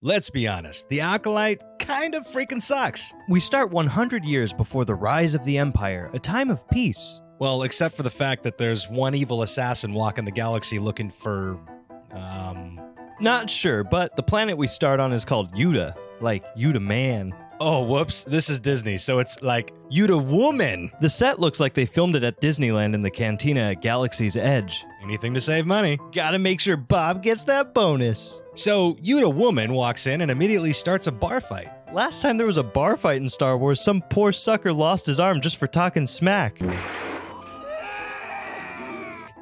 Let's be honest, the Acolyte kind of freaking sucks. We start 100 years before the rise of the Empire, a time of peace. Well, except for the fact that there's one evil assassin walking the galaxy looking for, Not sure, but the planet we start on is called Yuta, like Yuta Man. Oh, whoops, this is Disney, so it's like Yuta Woman. The set looks like they filmed it at Disneyland in the cantina at Galaxy's Edge. Anything to save money. Gotta make sure Bob gets that bonus. So, Yuta Woman walks in and immediately starts a bar fight. Last time there was a bar fight in Star Wars, some poor sucker lost his arm just for talking smack.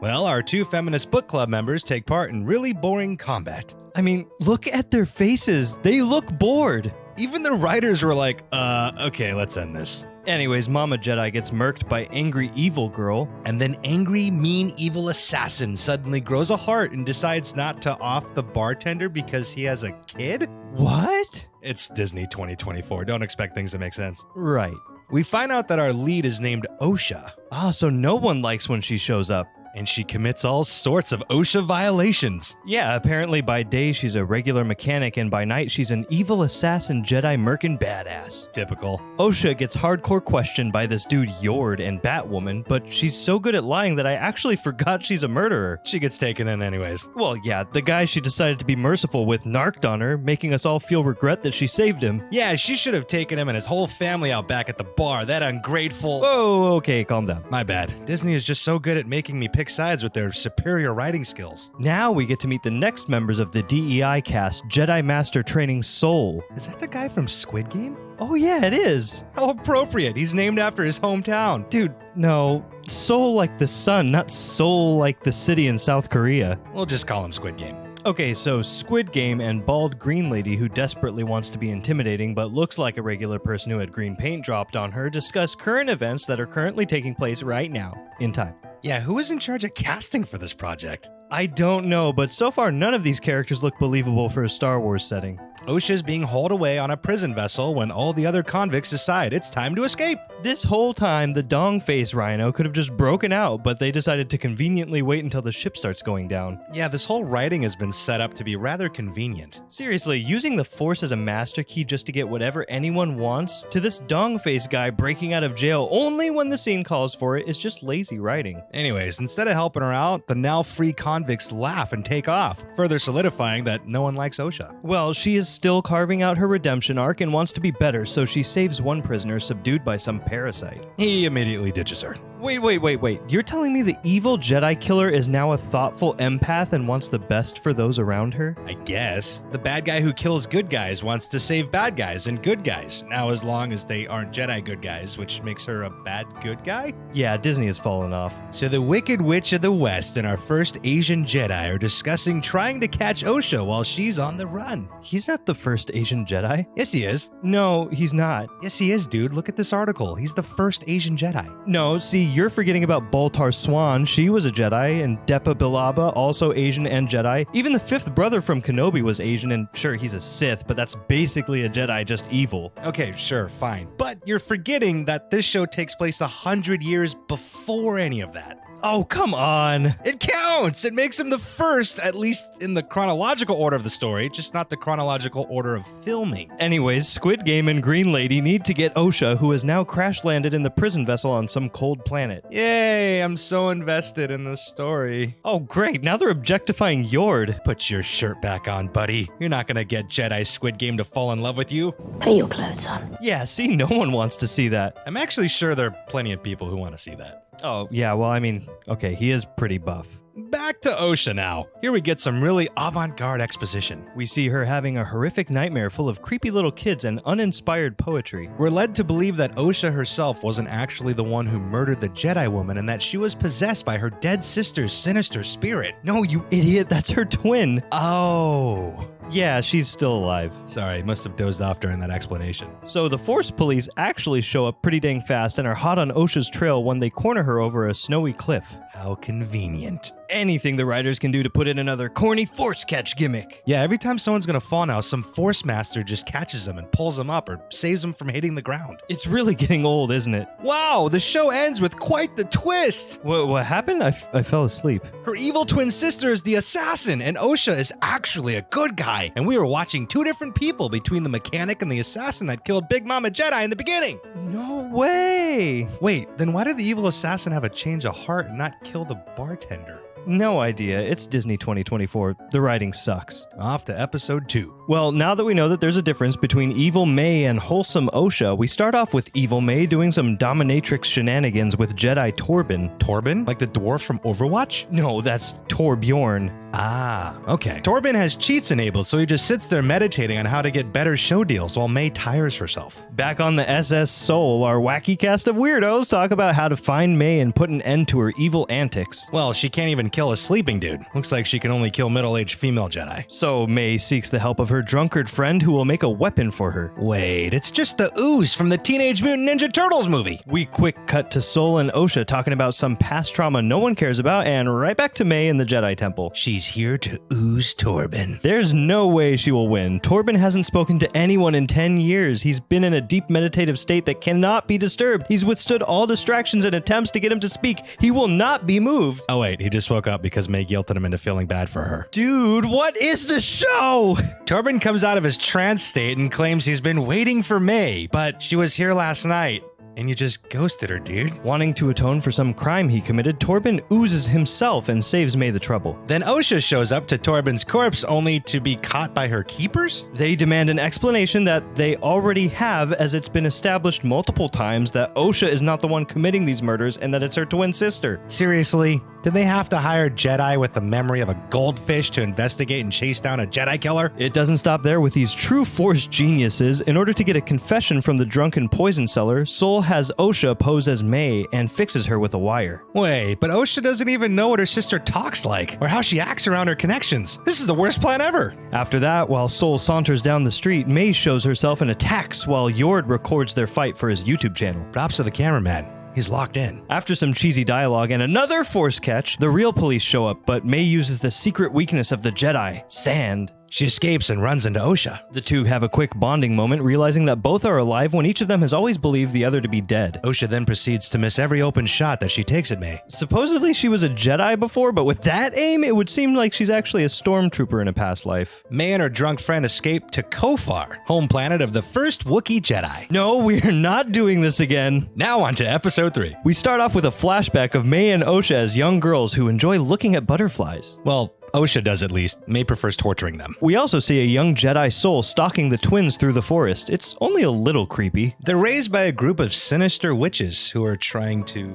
Well, our two feminist book club members take part in really boring combat. I mean, look at their faces. They look bored. Even the writers were like, okay, let's end this. Anyways, Mama Jedi gets murked by angry evil girl. And then angry, mean, evil assassin suddenly grows a heart and decides not to off the bartender because he has a kid? What? It's Disney 2024. Don't expect things to make sense. Right. We find out that our lead is named Osha. Ah, so no one likes when she shows up. And she commits all sorts of OSHA violations. Yeah, apparently by day she's a regular mechanic and by night she's an evil assassin Jedi merkin badass. Typical. Osha gets hardcore questioned by this dude Yord and Batwoman, but she's so good at lying that I actually forgot she's a murderer. She gets taken in anyways. Well, yeah, the guy she decided to be merciful with narked on her, making us all feel regret that she saved him. Yeah, she should have taken him and his whole family out back at the bar. That ungrateful... Whoa, okay, calm down. My bad. Disney is just so good at making me pick sides with their superior writing skills. Now we get to meet the next members of the DEI cast, Jedi Master Training Soul. Is that the guy from Squid Game? Oh yeah, it is. How appropriate. He's named after his hometown. Dude, no. Seoul like the sun, not Seoul like the city in South Korea. We'll just call him Squid Game. Okay, so Squid Game and bald green lady who desperately wants to be intimidating but looks like a regular person who had green paint dropped on her discuss current events that are currently taking place right now, in time. Yeah, who is in charge of casting for this project? I don't know, but so far none of these characters look believable for a Star Wars setting. Osha's being hauled away on a prison vessel when all the other convicts decide it's time to escape. This whole time, the dong-face rhino could have just broken out, but they decided to conveniently wait until the ship starts going down. Yeah, this whole writing has been set up to be rather convenient. Seriously, using the Force as a master key just to get whatever anyone wants, to this dong-face guy breaking out of jail only when the scene calls for it is just lazy writing. Anyways, instead of helping her out, the now free convicts laugh and take off, further solidifying that no one likes Osha. Well, she is still carving out her redemption arc and wants to be better, so she saves one prisoner subdued by some parasite. He immediately ditches her. Wait. You're telling me the evil Jedi killer is now a thoughtful empath and wants the best for those around her? I guess. The bad guy who kills good guys wants to save bad guys and good guys. Now, as long as they aren't Jedi good guys, which makes her a bad good guy? Yeah, Disney has fallen off. So the Wicked Witch of the West and our first Asian Jedi are discussing trying to catch Osha while she's on the run. He's not the first Asian Jedi. Yes, he is. No, he's not. Yes, he is, dude. Look at this article. He's the first Asian Jedi. No, see, you're forgetting about Baltar Swan. She was a Jedi, and Depa Billaba, also Asian and Jedi. Even the fifth brother from Kenobi was Asian, and sure, he's a Sith, but that's basically a Jedi, just evil. Okay, sure, fine. But you're forgetting that this show takes place 100 years before any of that. Oh, come on. It counts! It makes him the first, at least in the chronological order of the story, just not the chronological order of filming. Anyways, Squid Game and Green Lady need to get Osha, who has now crash-landed in the prison vessel on some cold planet. Yay, I'm so invested in this story. Oh, great. Now they're objectifying Yord. Put your shirt back on, buddy. You're not gonna get Jedi Squid Game to fall in love with you. Put your clothes on. Yeah, see, no one wants to see that. I'm actually sure there are plenty of people who want to see that. Oh, yeah, well, I mean, okay, he is pretty buff. Back to Osha now. Here we get some really avant-garde exposition. We see her having a horrific nightmare full of creepy little kids and uninspired poetry. We're led to believe that Osha herself wasn't actually the one who murdered the Jedi woman and that she was possessed by her dead sister's sinister spirit. No, you idiot, that's her twin. Oh. Yeah, she's still alive. Sorry, must have dozed off during that explanation. So the Force police actually show up pretty dang fast and are hot on Osha's trail when they corner her over a snowy cliff. How convenient. Anything the writers can do to put in another corny force catch gimmick. Yeah, every time someone's gonna fall now, some force master just catches them and pulls them up or saves them from hitting the ground. It's really getting old, isn't it? Wow, the show ends with quite the twist. What happened? I fell asleep. Her evil twin sister is the assassin, and Osha is actually a good guy. And we were watching two different people between the mechanic and the assassin that killed Big Mama Jedi in the beginning. No way! Wait, then why did the evil assassin have a change of heart and not kill the bartender? No idea. It's Disney 2024. The writing sucks. Off to episode 2. Well, now that we know that there's a difference between Evil May and Wholesome Osha, we start off with Evil May doing some dominatrix shenanigans with Jedi Torben. Torben? Like the dwarf from Overwatch? No, that's Torbjorn. Ah, okay. Torben has cheats enabled, so he just sits there meditating on how to get better show deals while May tires herself. Back on the SS Soul, our wacky cast of weirdos talk about how to find May and put an end to her evil antics. Well, she can't even kill a sleeping dude. Looks like she can only kill middle-aged female Jedi. So May seeks the help of her drunkard friend who will make a weapon for her. Wait, it's just the ooze from the Teenage Mutant Ninja Turtles movie. We quick cut to Soul and Osha talking about some past trauma no one cares about, and right back to May in the Jedi Temple. She's here to ooze Torben. There's no way she will win. Torben hasn't spoken to anyone in 10 years. He's been in a deep meditative state that cannot be disturbed. He's withstood all distractions and attempts to get him to speak. He will not be moved. Oh wait, he just woke up because May guilted him into feeling bad for her. Dude, what is the show? Torben comes out of his trance state and claims he's been waiting for May, but she was here last night. And you just ghosted her, dude. Wanting to atone for some crime he committed, Torben oozes himself and saves May the trouble. Then Osha shows up to Torben's corpse only to be caught by her keepers? They demand an explanation that they already have, as it's been established multiple times that Osha is not the one committing these murders and that it's her twin sister. Seriously? Did they have to hire Jedi with the memory of a goldfish to investigate and chase down a Jedi killer? It doesn't stop there with these true Force geniuses. In order to get a confession from the drunken poison seller, Soul has Osha pose as May and fixes her with a wire. Wait, but Osha doesn't even know what her sister talks like or how she acts around her connections. This is the worst plan ever. After that, while Soul saunters down the street, May shows herself and attacks while Yord records their fight for his YouTube channel. Props to the cameraman. He's locked in. After some cheesy dialogue and another force catch, the real police show up, but May uses the secret weakness of the Jedi, sand. She escapes and runs into Osha. The two have a quick bonding moment, realizing that both are alive when each of them has always believed the other to be dead. Osha then proceeds to miss every open shot that she takes at May. Supposedly she was a Jedi before, but with that aim, it would seem like she's actually a stormtrooper in a past life. May and her drunk friend escape to Kofar, home planet of the first Wookiee Jedi. No, we're not doing this again. Now on to episode 3. We start off with a flashback of May and Osha as young girls who enjoy looking at butterflies. Well, Osha does at least. May prefers torturing them. We also see a young Jedi Soul stalking the twins through the forest. It's only a little creepy. They're raised by a group of sinister witches who are trying to...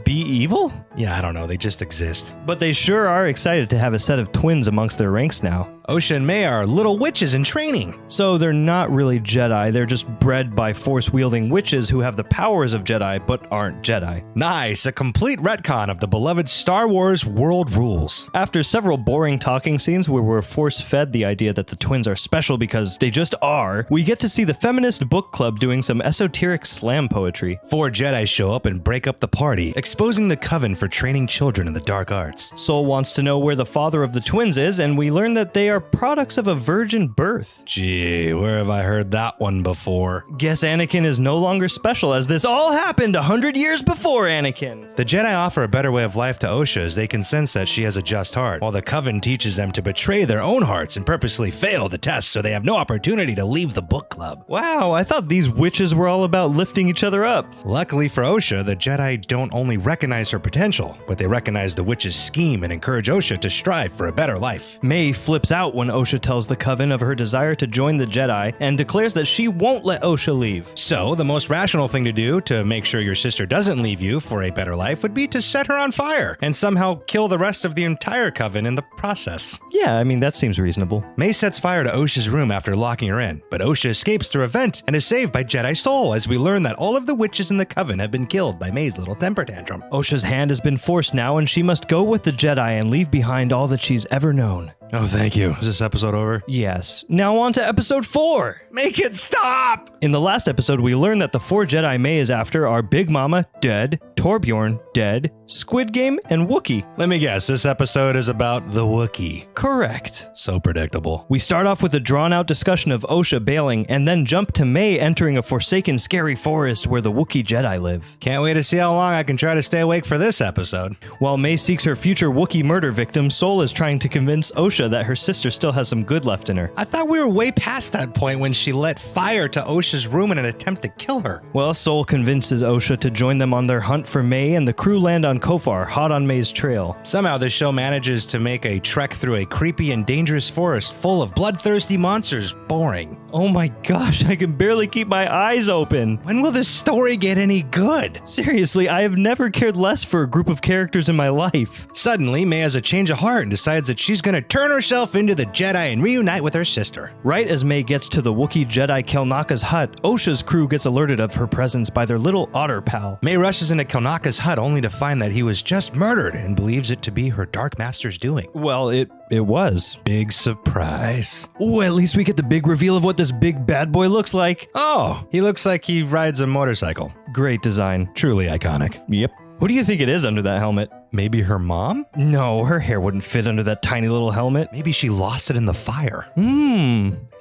Be evil? Yeah, I don't know. They just exist. But they sure are excited to have a set of twins amongst their ranks now. Osha and May are little witches in training. So they're not really Jedi, they're just bred by force-wielding witches who have the powers of Jedi but aren't Jedi. Nice, a complete retcon of the beloved Star Wars world rules. After several boring talking scenes where we're force-fed the idea that the twins are special because they just are, we get to see the feminist book club doing some esoteric slam poetry. 4 Jedi show up and break up the party, exposing the coven for training children in the dark arts. Soul wants to know where the father of the twins is, and we learn that they are products of a virgin birth. Gee, where have I heard that one before? Guess Anakin is no longer special, as this all happened 100 years before Anakin. The Jedi offer a better way of life to Osha as they can sense that she has a just heart, while the coven teaches them to betray their own hearts and purposely fail the test so they have no opportunity to leave the book club. Wow, I thought these witches were all about lifting each other up. Luckily for Osha, the Jedi don't only recognize her potential, but they recognize the witch's scheme and encourage Osha to strive for a better life. May flips out when Osha tells the coven of her desire to join the Jedi and declares that she won't let Osha leave. So, the most rational thing to do to make sure your sister doesn't leave you for a better life would be to set her on fire and somehow kill the rest of the entire coven in the process. Yeah, I mean, that seems reasonable. May sets fire to Osha's room after locking her in, but Osha escapes through a vent and is saved by Jedi Soul as we learn that all of the witches in the coven have been killed by May's little temper tantrum. Osha's hand has been forced now, and she must go with the Jedi and leave behind all that she's ever known. Oh, thank you. Is this episode over? Yes. Now on to episode 4. Make it stop! In the last episode, we learned that the 4 Jedi May is after are Big Mama, dead, Torbjorn, dead, Squid Game, and Wookiee. Let me guess, this episode is about the Wookiee. Correct. So predictable. We start off with a drawn-out discussion of Osha bailing, and then jump to May entering a forsaken, scary forest where the Wookiee Jedi live. Can't wait to see how long I can try to stay awake for this episode. While May seeks her future Wookiee murder victim, Sol is trying to convince Osha that her sister still has some good left in her. I thought we were way past that point when she let fire to Osha's room in an attempt to kill her. Well, Sol convinces Osha to join them on their hunt for May, and the crew land on Kofar, hot on May's trail. Somehow this show manages to make a trek through a creepy and dangerous forest full of bloodthirsty monsters boring. Oh my gosh, I can barely keep my eyes open. When will this story get any good? Seriously, I have never cared less for a group of characters in my life. Suddenly, May has a change of heart and decides that she's going to turn herself into the Jedi and reunite with her sister. Right as May gets to the Wookiee Jedi Kelnaka's hut, Osha's crew gets alerted of her presence by their little otter pal. May rushes into Kelnaka's hut only to find that he was just murdered and believes it to be her Dark Master's doing. Well, it was. Big surprise. Oh, at least we get the big reveal of what this big bad boy looks like. Oh, he looks like he rides a motorcycle. Great design. Truly iconic. Yep. Who do you think it is under that helmet? Maybe her mom? No, her hair wouldn't fit under that tiny little helmet. Maybe she lost it in the fire.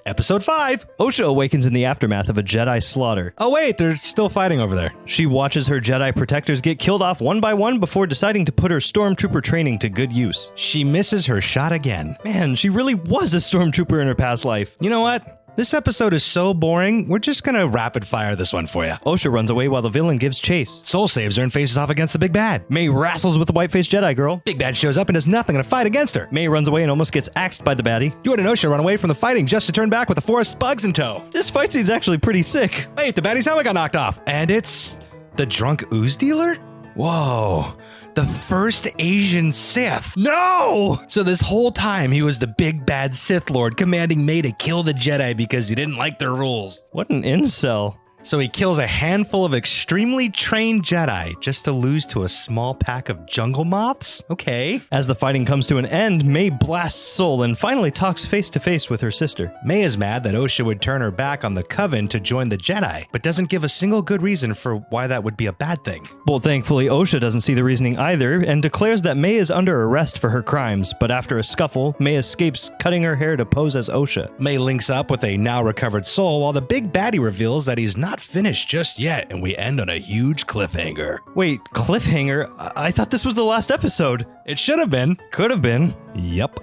Episode 5. Osha awakens in the aftermath of a Jedi slaughter. Oh wait, they're still fighting over there. She watches her Jedi protectors get killed off one by one before deciding to put her stormtrooper training to good use. She misses her shot again. Man, she really was a stormtrooper in her past life. You know what? This episode is so boring, we're just gonna rapid fire this one for you. Osha runs away while the villain gives chase. Sol saves her and faces off against the big bad. May wrestles with the white-faced Jedi girl. Big bad shows up and does nothing in a fight against her. May runs away and almost gets axed by the baddie. Yoda and Osha run away from the fighting just to turn back with the forest bugs in tow. This fight scene's actually pretty sick. Wait, the baddie's helmet got knocked off. And it's the drunk ooze dealer? Whoa. The first Asian Sith. No! So this whole time he was the big bad Sith Lord commanding May to kill the Jedi because he didn't like their rules. What an incel. So he kills a handful of extremely trained Jedi just to lose to a small pack of jungle moths? Okay. As the fighting comes to an end, May blasts Sol and finally talks face to face with her sister. May is mad that Osha would turn her back on the coven to join the Jedi, but doesn't give a single good reason for why that would be a bad thing. Well, thankfully, Osha doesn't see the reasoning either and declares that May is under arrest for her crimes, but after a scuffle, May escapes, cutting her hair to pose as Osha. May links up with a now recovered Sol while the big baddie reveals that he's not finished just yet, and we end on a huge cliffhanger. Wait, cliffhanger? I thought this was the last episode. It should have been. Could have been. Yep.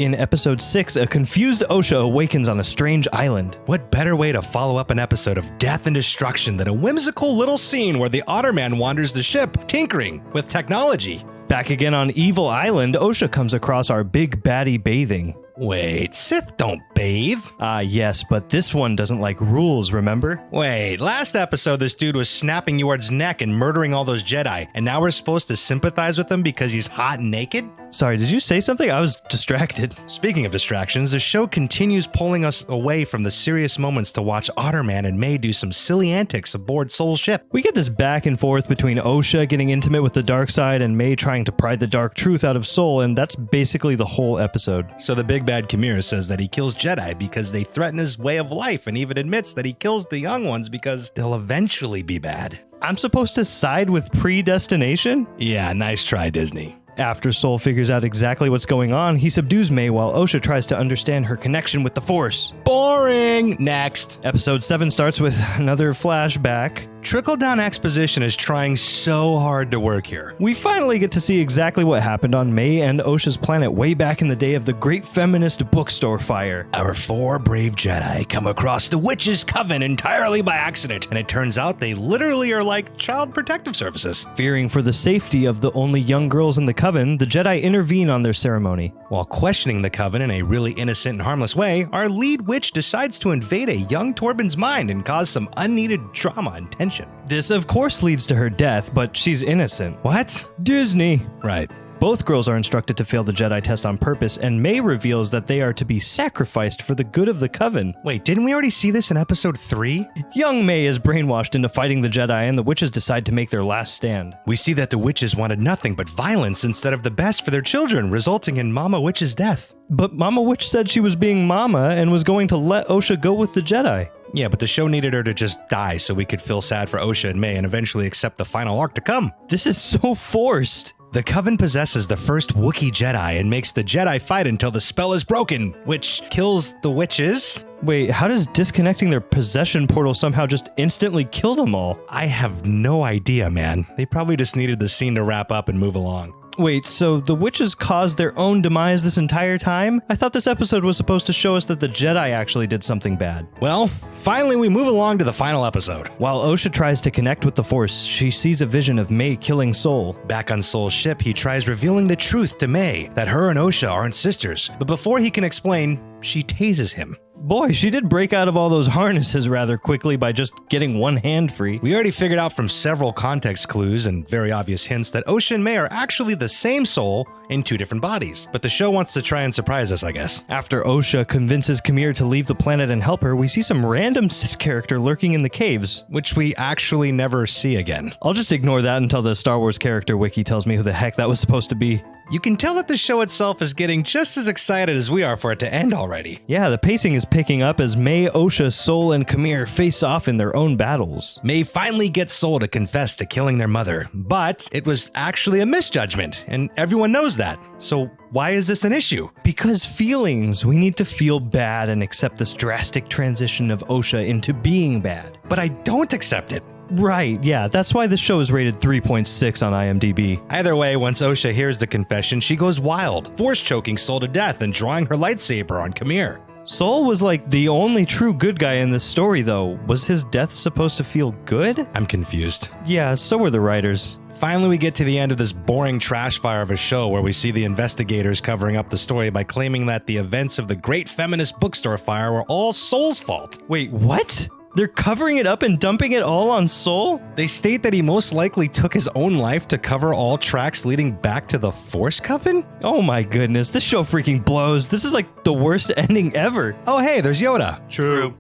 In episode 6, a confused Osha awakens on a strange island. What better way to follow up an episode of death and destruction than a whimsical little scene where the Otter Man wanders the ship, tinkering with technology? Back again on Evil Island, Osha comes across our big baddie bathing. Wait, Sith don't bathe. Yes, but this one doesn't like rules, remember? Wait, last episode this dude was snapping Yord's neck and murdering all those Jedi, and now we're supposed to sympathize with him because he's hot and naked? Sorry, did you say something? I was distracted. Speaking of distractions, the show continues pulling us away from the serious moments to watch Otterman and May do some silly antics aboard Sol's ship. We get this back and forth between Osha getting intimate with the dark side and May trying to pry the dark truth out of Sol, and that's basically the whole episode. So the big bad Chimera says that he kills Jedi because they threaten his way of life, and even admits that he kills the young ones because they'll eventually be bad. I'm supposed to side with predestination? Yeah, nice try, Disney. After Sol figures out exactly what's going on, he subdues May while Osha tries to understand her connection with the Force. Boring! Next. Episode 7 starts with another flashback. Trickle-down exposition is trying so hard to work here. We finally get to see exactly what happened on May and Osha's planet way back in the day of the great feminist bookstore fire. Our 4 brave Jedi come across the Witch's Coven entirely by accident, and it turns out they literally are like child protective services. Fearing for the safety of the only young girls in the Coven, the Jedi intervene on their ceremony. While questioning the Coven in a really innocent and harmless way, our lead witch decides to invade a young Torben's mind and cause some unneeded drama and tension. This, of course, leads to her death, but she's innocent. What? Disney. Right. Both girls are instructed to fail the Jedi test on purpose, and May reveals that they are to be sacrificed for the good of the Coven. Wait, didn't we already see this in episode 3? Young May is brainwashed into fighting the Jedi, and the witches decide to make their last stand. We see that the witches wanted nothing but violence instead of the best for their children, resulting in Mama Witch's death. But Mama Witch said she was being Mama and was going to let Osha go with the Jedi. Yeah, but the show needed her to just die so we could feel sad for Osha and May and eventually accept the final arc to come. This is so forced. The Coven possesses the first Wookiee Jedi and makes the Jedi fight until the spell is broken, which kills the witches. Wait, how does disconnecting their possession portal somehow just instantly kill them all? I have no idea, man. They probably just needed the scene to wrap up and move along. Wait, so the witches caused their own demise this entire time? I thought this episode was supposed to show us that the Jedi actually did something bad. Well, finally we move along to the final episode. While Osha tries to connect with the Force, she sees a vision of May killing Sol. Back on Sol's ship, he tries revealing the truth to May, that her and Osha aren't sisters. But before he can explain, she tases him. Boy, she did break out of all those harnesses rather quickly by just getting one hand free. We already figured out from several context clues and very obvious hints that Osha and May are actually the same soul in 2 different bodies. But the show wants to try and surprise us, I guess. After Osha convinces Khmer to leave the planet and help her, we see some random Sith character lurking in the caves. Which we actually never see again. I'll just ignore that until the Star Wars character wiki tells me who the heck that was supposed to be. You can tell that the show itself is getting just as excited as we are for it to end already. Yeah, the pacing is picking up as May, Osha, Sol, and Khmer face off in their own battles. May finally gets Sol to confess to killing their mother, but it was actually a misjudgment, and everyone knows that. So why is this an issue? Because feelings. We need to feel bad and accept this drastic transition of Osha into being bad. But I don't accept it. Right, yeah, that's why the show is rated 3.6 on IMDb. Either way, once Osha hears the confession, she goes wild, force choking Sol to death and drawing her lightsaber on Khmer. Sol was like the only true good guy in this story, though. Was his death supposed to feel good? I'm confused. Yeah, so were the writers. Finally, we get to the end of this boring trash fire of a show where we see the investigators covering up the story by claiming that the events of the Great Feminist Bookstore fire were all Sol's fault. Wait, what? They're covering it up and dumping it all on Sol? They state that he most likely took his own life to cover all tracks leading back to the Force Coven? Oh my goodness, this show freaking blows. This is like the worst ending ever. Oh hey, there's Yoda. True.